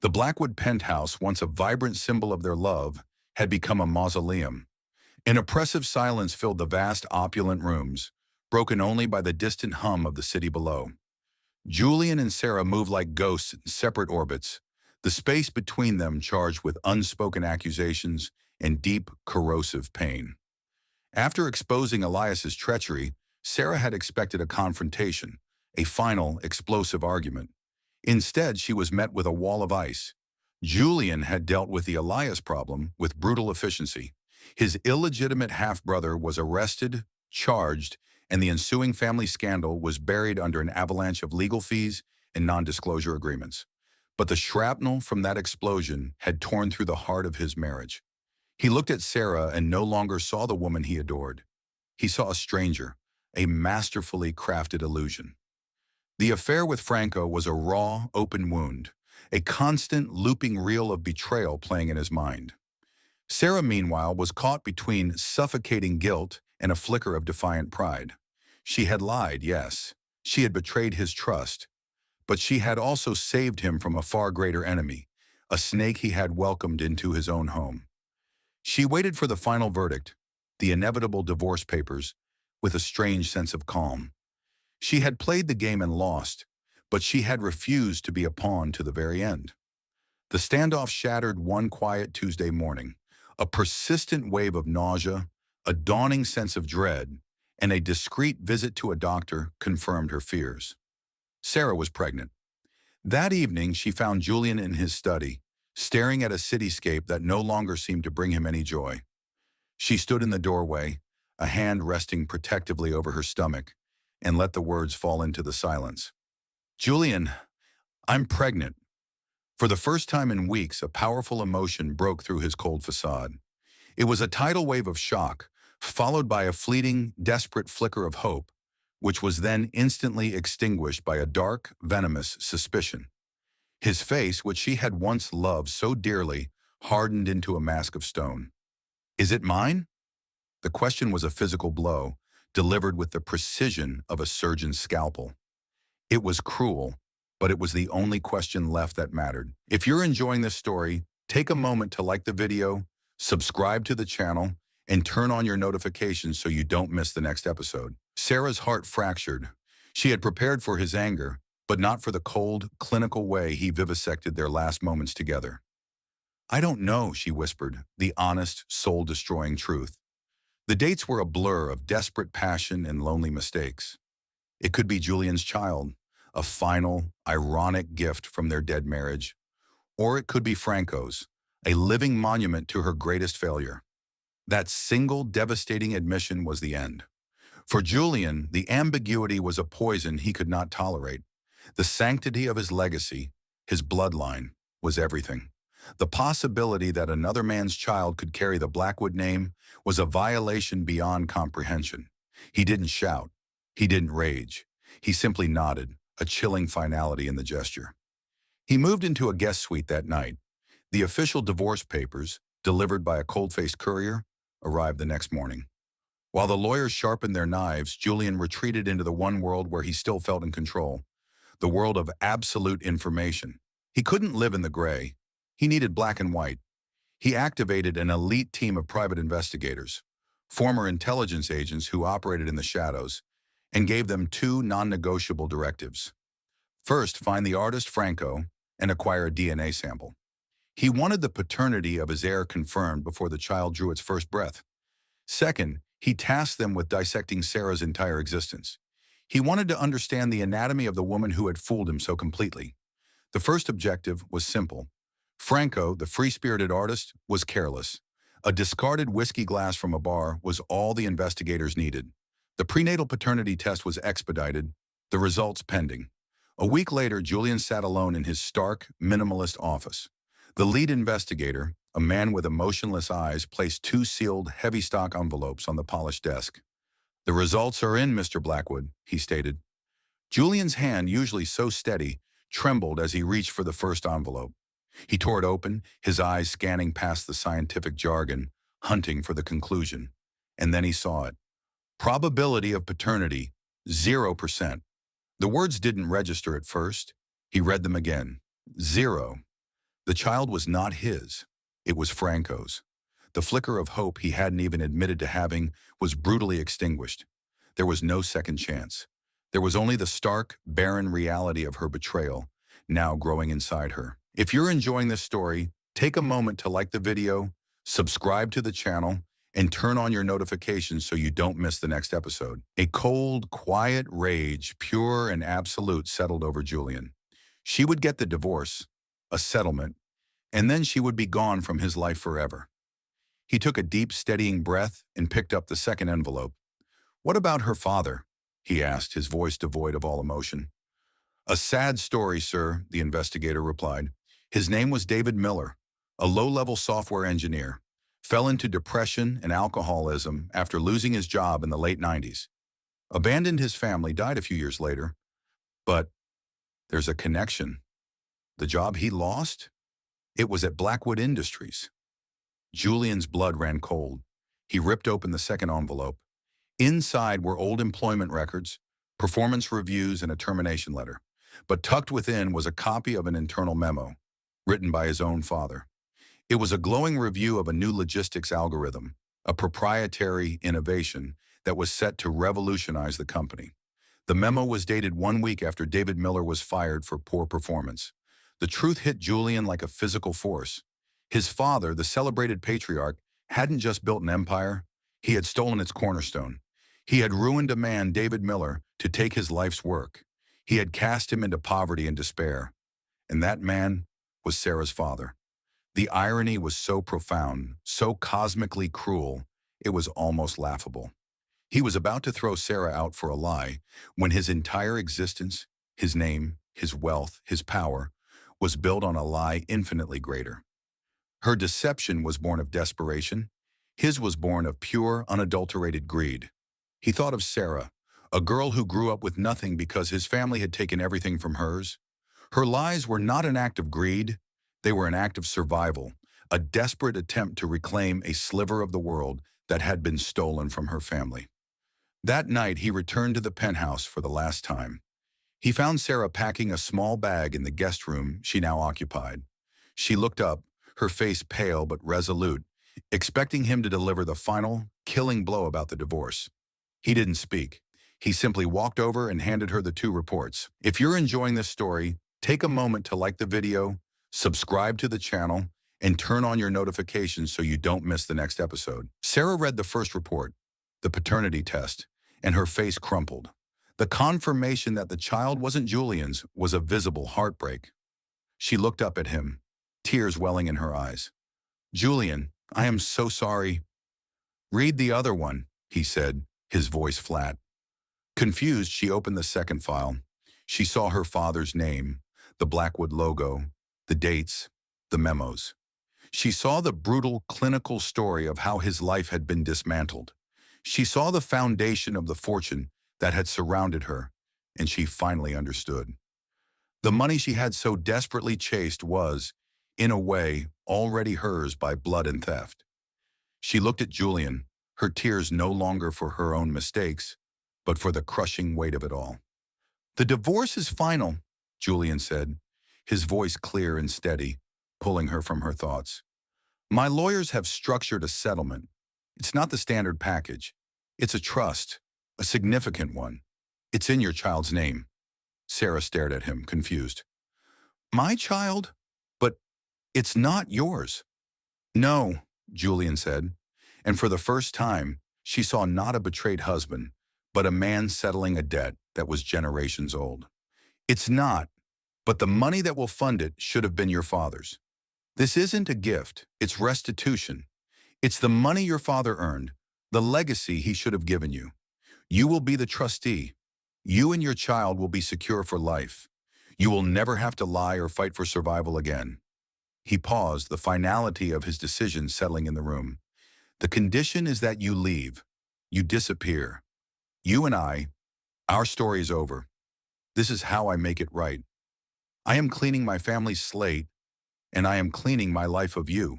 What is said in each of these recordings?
The Blackwood penthouse, once a vibrant symbol of their love, had become a mausoleum. An oppressive silence filled the vast, opulent rooms, broken only by the distant hum of the city below. Julian and Sarah moved like ghosts in separate orbits, the space between them charged with unspoken accusations and deep, corrosive pain. After exposing Elias's treachery, Sarah had expected a confrontation, a final, explosive argument. Instead, she was met with a wall of ice. Julian had dealt with the Elias problem with brutal efficiency. His illegitimate half-brother was arrested, charged, and the ensuing family scandal was buried under an avalanche of legal fees and non-disclosure agreements. But the shrapnel from that explosion had torn through the heart of his marriage. He looked at Sarah and no longer saw the woman he adored. He saw a stranger, a masterfully crafted illusion. The affair with Franco was a raw, open wound, a constant, looping reel of betrayal playing in his mind. Sarah, meanwhile, was caught between suffocating guilt and a flicker of defiant pride. She had lied, yes. She had betrayed his trust. But she had also saved him from a far greater enemy, a snake he had welcomed into his own home. She waited for the final verdict, the inevitable divorce papers, with a strange sense of calm. She had played the game and lost, but she had refused to be a pawn to the very end. The standoff shattered one quiet Tuesday morning. A persistent wave of nausea, a dawning sense of dread, and a discreet visit to a doctor confirmed her fears. Sarah was pregnant. That evening, she found Julian in his study, staring at a cityscape that no longer seemed to bring him any joy. She stood in the doorway, a hand resting protectively over her stomach, and let the words fall into the silence. "Julian, I'm pregnant." For the first time in weeks, a powerful emotion broke through his cold facade. It was a tidal wave of shock, followed by a fleeting, desperate flicker of hope, which was then instantly extinguished by a dark, venomous suspicion. His face, which she had once loved so dearly, hardened into a mask of stone. "Is it mine?" The question was a physical blow, delivered with the precision of a surgeon's scalpel. It was cruel, but it was the only question left that mattered. If you're enjoying this story, take a moment to like the video, subscribe to the channel, and turn on your notifications so you don't miss the next episode. Sarah's heart fractured. She had prepared for his anger, but not for the cold, clinical way he vivisected their last moments together. "I don't know," she whispered, the honest, soul-destroying truth. The dates were a blur of desperate passion and lonely mistakes. It could be Julian's child, a final, ironic gift from their dead marriage, or it could be Franco's, a living monument to her greatest failure. That single devastating admission was the end. For Julian, the ambiguity was a poison he could not tolerate. The sanctity of his legacy, his bloodline, was everything. The possibility that another man's child could carry the Blackwood name was a violation beyond comprehension. He didn't shout. He didn't rage. He simply nodded, a chilling finality in the gesture. He moved into a guest suite that night. The official divorce papers, delivered by a cold-faced courier, arrived the next morning. While the lawyers sharpened their knives, Julian retreated into the one world where he still felt in control, the world of absolute information. He couldn't live in the gray. He needed black and white. He activated an elite team of private investigators, former intelligence agents who operated in the shadows, and gave them two non-negotiable directives. First, find the artist Franco and acquire a DNA sample. He wanted the paternity of his heir confirmed before the child drew its first breath. Second, he tasked them with dissecting Sarah's entire existence. He wanted to understand the anatomy of the woman who had fooled him so completely. The first objective was simple. Franco, the free-spirited artist, was careless. A discarded whiskey glass from a bar was all the investigators needed. The prenatal paternity test was expedited, the results pending. A week later, Julian sat alone in his stark, minimalist office. The lead investigator, a man with emotionless eyes, placed two sealed, heavy stock envelopes on the polished desk. "The results are in, Mr. Blackwood," he stated. Julian's hand, usually so steady, trembled as he reached for the first envelope. He tore it open, his eyes scanning past the scientific jargon, hunting for the conclusion. And then he saw it. Probability of paternity, 0%. The words didn't register at first. He read them again. 0. The child was not his. It was Franco's. The flicker of hope he hadn't even admitted to having was brutally extinguished. There was no second chance. There was only the stark, barren reality of her betrayal, now growing inside her. If you're enjoying this story, take a moment to like the video, subscribe to the channel, and turn on your notifications so you don't miss the next episode. A cold, quiet rage, pure and absolute, settled over Julian. She would get the divorce, a settlement, and then she would be gone from his life forever. He took a deep, steadying breath and picked up the second envelope. "What about her father?" he asked, his voice devoid of all emotion. "A sad story, sir," the investigator replied. "His name was David Miller, a low-level software engineer. Fell into depression and alcoholism after losing his job in the late 90s. Abandoned his family, died a few years later. But there's a connection. The job he lost? It was at Blackwood Industries." Julian's blood ran cold. He ripped open the second envelope. Inside were old employment records, performance reviews, and a termination letter. But tucked within was a copy of an internal memo, written by his own father. It was a glowing review of a new logistics algorithm, a proprietary innovation that was set to revolutionize the company. The memo was dated 1 week after David Miller was fired for poor performance. The truth hit Julian like a physical force. His father, the celebrated patriarch, hadn't just built an empire, he had stolen its cornerstone. He had ruined a man, David Miller, to take his life's work. He had cast him into poverty and despair. And that man was Sarah's father. The irony was so profound, so cosmically cruel, it was almost laughable. He was about to throw Sarah out for a lie when his entire existence, his name, his wealth, his power, was built on a lie infinitely greater. Her deception was born of desperation. His was born of pure, unadulterated greed. He thought of Sarah, a girl who grew up with nothing because his family had taken everything from hers. Her lies were not an act of greed. They were an act of survival, a desperate attempt to reclaim a sliver of the world that had been stolen from her family. That night, he returned to the penthouse for the last time. He found Sarah packing a small bag in the guest room she now occupied. She looked up, her face pale but resolute, expecting him to deliver the final, killing blow about the divorce. He didn't speak. He simply walked over and handed her the 2 reports. If you're enjoying this story, take a moment to like the video, subscribe to the channel, and turn on your notifications so you don't miss the next episode. Sarah read the first report, the paternity test, and her face crumpled. The confirmation that the child wasn't Julian's was a visible heartbreak. She looked up at him, tears welling in her eyes. "Julian, I am so sorry." "Read the other one," he said, his voice flat. Confused, she opened the second file. She saw her father's name, the Blackwood logo, the dates, the memos. She saw the brutal, clinical story of how his life had been dismantled. She saw the foundation of the fortune that had surrounded her, and she finally understood. The money she had so desperately chased was, in a way, already hers by blood and theft. She looked at Julian, her tears no longer for her own mistakes, but for the crushing weight of it all. "The divorce is final," Julian said, his voice clear and steady, pulling her from her thoughts. "My lawyers have structured a settlement. It's not the standard package. It's a trust, a significant one. It's in your child's name." Sarah stared at him, confused. "My child? But it's not yours." "No," Julian said, and for the first time, she saw not a betrayed husband, but a man settling a debt that was generations old. "It's not, but the money that will fund it should have been your father's. This isn't a gift, it's restitution. It's the money your father earned, the legacy he should have given you. You will be the trustee. You and your child will be secure for life. You will never have to lie or fight for survival again." He paused, the finality of his decision settling in the room. "The condition is that you leave. You disappear. You and our story is over. This is how I make it right. I am cleaning my family's slate, and I am cleaning my life of you."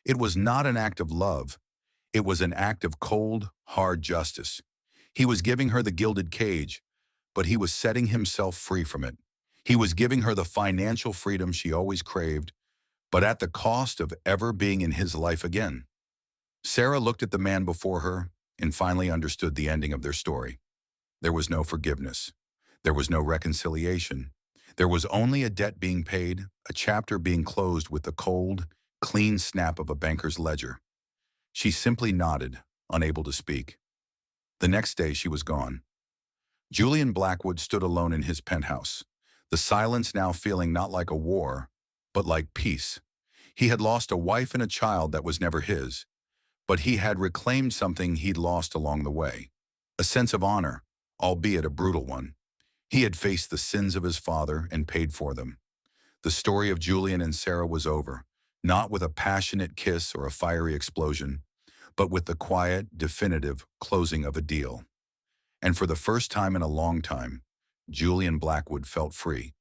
It was not an act of love. It was an act of cold, hard justice. He was giving her the gilded cage, but he was setting himself free from it. He was giving her the financial freedom she always craved, but at the cost of ever being in his life again. Sarah looked at the man before her and finally understood the ending of their story. There was no forgiveness. There was no reconciliation. There was only a debt being paid, a chapter being closed with the cold, clean snap of a banker's ledger. She simply nodded, unable to speak. The next day she was gone. Julian Blackwood stood alone in his penthouse, the silence now feeling not like a war, but like peace. He had lost a wife and a child that was never his, but he had reclaimed something he'd lost along the way. A sense of honor, albeit a brutal one. He had faced the sins of his father and paid for them. The story of Julian and Sarah was over, not with a passionate kiss or a fiery explosion, but with the quiet, definitive closing of a deal. And for the first time in a long time, Julian Blackwood felt free.